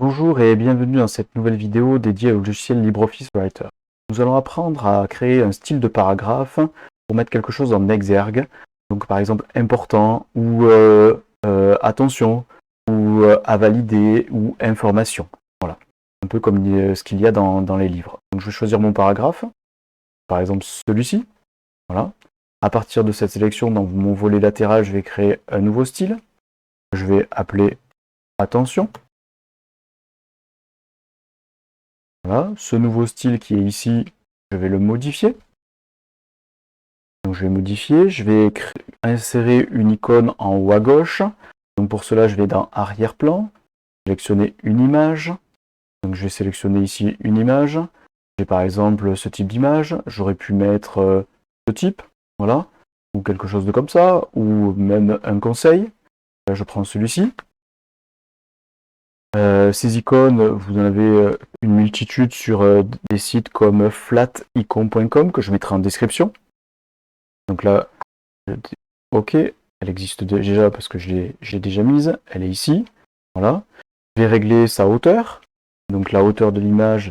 Bonjour et bienvenue dans cette nouvelle vidéo dédiée au logiciel LibreOffice Writer. Nous allons apprendre à créer un style de paragraphe pour mettre quelque chose en exergue. Donc par exemple important ou attention ou à valider ou information. Voilà, un peu comme ce qu'il y a dans les livres. Donc je vais choisir mon paragraphe, par exemple celui-ci. Voilà. À partir de cette sélection, dans mon volet latéral, je vais créer un nouveau style. Je vais appeler attention. Voilà, ce nouveau style qui est ici, je vais le modifier. Donc je vais modifier, je vais insérer une icône en haut à gauche. Donc pour cela, je vais dans arrière-plan, sélectionner une image. Donc je vais sélectionner ici une image. J'ai par exemple ce type d'image, j'aurais pu mettre ce type, voilà, ou quelque chose de comme ça, ou même un conseil. Là, je prends celui-ci. Ces icônes, vous en avez une multitude sur des sites comme flaticon.com que je mettrai en description. Donc là, OK, elle existe déjà parce que je l'ai déjà mise, elle est ici. Voilà. Je vais régler sa hauteur. Donc la hauteur de l'image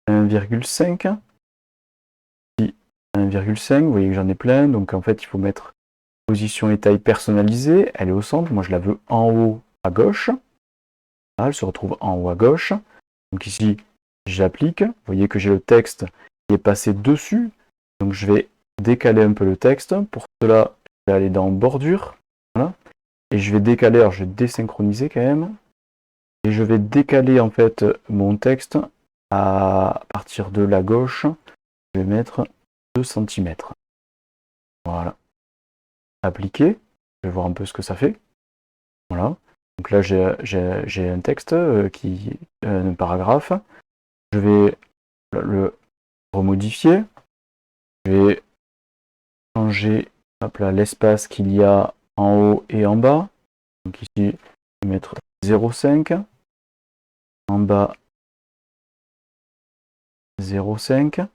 1,5. 1,5, vous voyez que j'en ai plein. Donc en fait, il faut mettre position et taille personnalisée. Elle est au centre. Moi, je la veux en haut à gauche. Elle se retrouve en haut à gauche. Donc ici, j'applique. Vous voyez que j'ai le texte qui est passé dessus. Donc je vais décaler un peu le texte. Pour cela, je vais aller dans bordure. Voilà. Et je vais décaler, alors je vais désynchroniser quand même. Et je vais décaler en fait mon texte à partir de la gauche. Je vais mettre 2 cm. Voilà. Appliquer. Je vais voir un peu ce que ça fait. Voilà. Donc là, j'ai un texte un paragraphe. Je vais le remodifier. Je vais changer l'espace qu'il y a en haut et en bas. Donc ici, je vais mettre 0,5. En bas, 0,5. On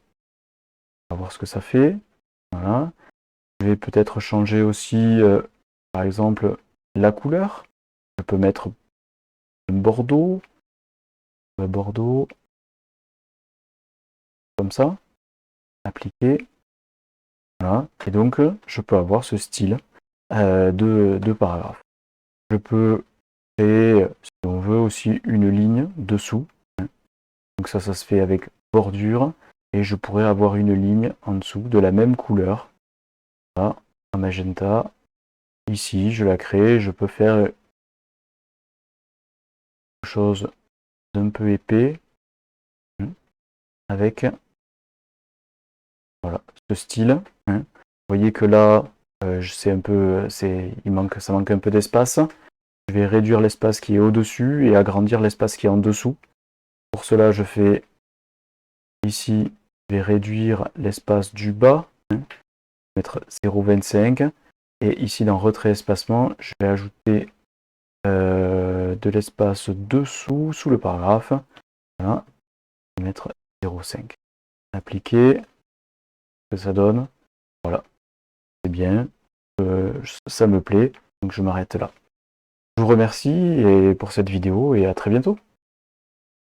va voir ce que ça fait. Voilà. Je vais peut-être changer aussi, par exemple, la couleur. Je peux mettre un bordeaux, comme ça, appliquer. Voilà. Et donc, je peux avoir ce style de paragraphe. Je peux créer, si on veut, aussi une ligne dessous. Donc ça se fait avec bordure. Et je pourrais avoir une ligne en dessous de la même couleur. Voilà, un magenta. Ici, je la crée. Je peux faire quelque chose d'un peu épais avec voilà, ce style. Vous voyez que là, ça manque un peu d'espace. Je vais réduire l'espace qui est au-dessus et agrandir l'espace qui est en dessous. Pour cela, je fais ici, je vais réduire l'espace du bas, mettre 0,25. Et ici, dans retrait espacement, je vais ajouter de l'espace dessous, sous le paragraphe. Voilà, je vais mettre 0,5. Appliquer, ce que ça donne. Voilà, c'est bien, ça me plaît, donc je m'arrête là. Je vous remercie pour cette vidéo et à très bientôt.